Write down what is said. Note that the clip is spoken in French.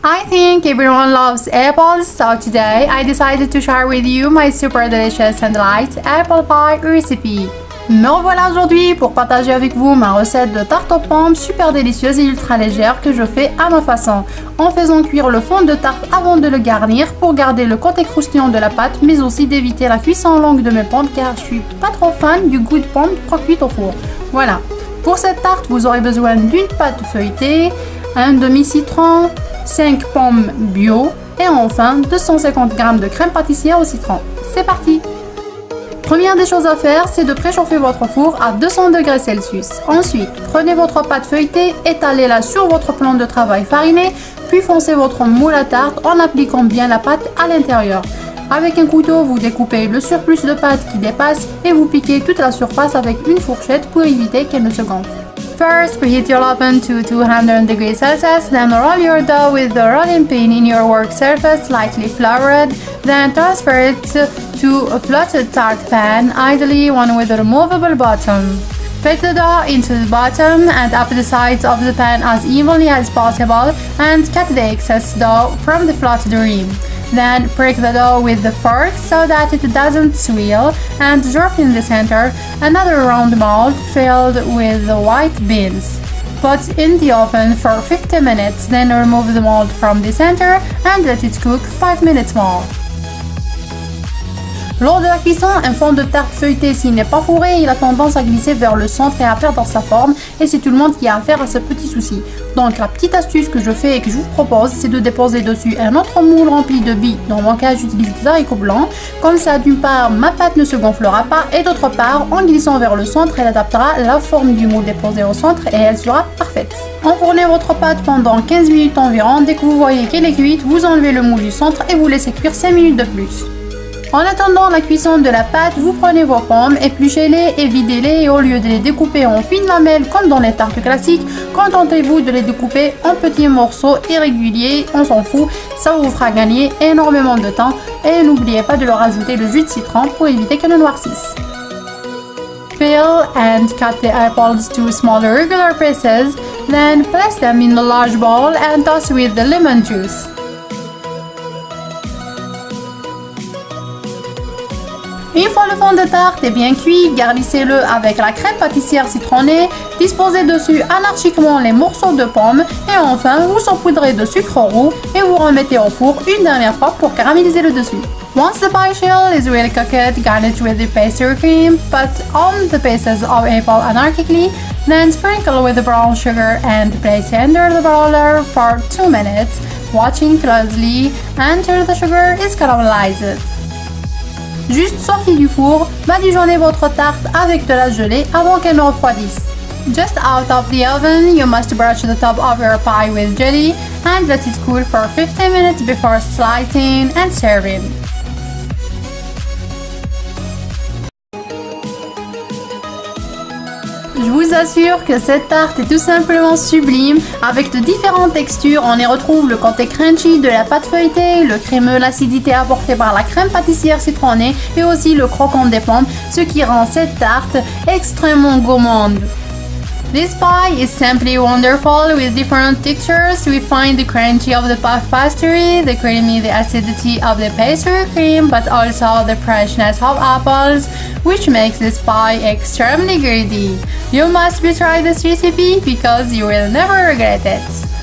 I think everyone loves apples, so today I decided to share with you my super delicious and light apple pie recipe. Me revoilà aujourd'hui pour partager avec vous ma recette de tarte aux pommes super délicieuse et ultra légère que je fais à ma façon, en faisant cuire le fond de tarte avant de le garnir pour garder le côté croustillant de la pâte, mais aussi d'éviter la cuisson longue de mes pommes car je suis pas trop fan du goût de pommes cuites au four. Voilà. Pour cette tarte, vous aurez besoin d'une pâte feuilletée, un demi-citron, 5 pommes bio et enfin 250 g de crème pâtissière au citron. C'est parti! Première des choses à faire, c'est de préchauffer votre four à 200 degrés Celsius. Ensuite, prenez votre pâte feuilletée, étalez-la sur votre plan de travail fariné, puis foncez votre moule à tarte en appliquant bien la pâte à l'intérieur. Avec un couteau, vous découpez le surplus de pâte qui dépasse et vous piquez toute la surface avec une fourchette pour éviter qu'elle ne se gonfle. First, preheat your oven to 200 degrees Celsius, then roll your dough with the rolling pin in your work surface lightly floured, then transfer it to a flattened tart pan, ideally one with a removable bottom. Fit the dough into the bottom and up the sides of the pan as evenly as possible and cut the excess dough from the flattened rim. Then prick the dough with the fork so that it doesn't swirl and drop in the center another round mold filled with the white beans. Put in the oven for 50 minutes, then remove the mold from the center and let it cook 5 minutes more. Lors de la cuisson, un fond de tarte feuilleté s'il n'est pas fourré, il a tendance à glisser vers le centre et à perdre sa forme et c'est tout le monde qui a affaire à ce petit souci. Donc la petite astuce que je fais et que je vous propose, c'est de déposer dessus un autre moule rempli de billes. Dans mon cas, j'utilise des haricots blancs. Comme ça, d'une part, ma pâte ne se gonflera pas et d'autre part, en glissant vers le centre, elle adaptera la forme du moule déposé au centre et elle sera parfaite. Enfournez votre pâte pendant 15 minutes environ. Dès que vous voyez qu'elle est cuite, vous enlevez le moule du centre et vous laissez cuire 5 minutes de plus. En attendant la cuisson de la pâte, vous prenez vos pommes, épluchez-les et videz-les et au lieu de les découper en fines lamelles comme dans les tartes classiques, contentez-vous de les découper en petits morceaux irréguliers, on s'en fout, ça vous fera gagner énormément de temps et n'oubliez pas de leur ajouter le jus de citron pour éviter qu'elles ne noircissent. Peel and cut the apples to smaller regular pieces, then place them in a large bowl and toss with the lemon juice. Une fois le fond de tarte est bien cuit, garnissez-le avec la crème pâtissière citronnée, disposez dessus anarchiquement les morceaux de pommes et enfin vous saupoudrez de sucre roux et vous remettez au four une dernière fois pour caraméliser le dessus. Once the pie shell is really cooked, garnish with the pastry cream, put on the pieces of apple anarchically, then sprinkle with the brown sugar and place under the broiler for 2 minutes, watching closely until the sugar is caramelized. Juste sorti du four, badigeonnez votre tarte avec de la gelée avant qu'elle ne refroidisse. Just out of the oven, you must brush the top of your pie with jelly and let it cool for 15 minutes before slicing and serving. Je vous assure que cette tarte est tout simplement sublime. Avec de différentes textures, on y retrouve le côté crunchy de la pâte feuilletée, le crémeux, l'acidité apportée par la crème pâtissière citronnée et aussi le croquant des pommes, ce qui rend cette tarte extrêmement gourmande. This pie is simply wonderful with different textures. We find the crunchy of the puff pastry, the creamy, the acidity of the pastry cream, but also the freshness of apples, which makes this pie extremely greedy. You must try this recipe because you will never regret it.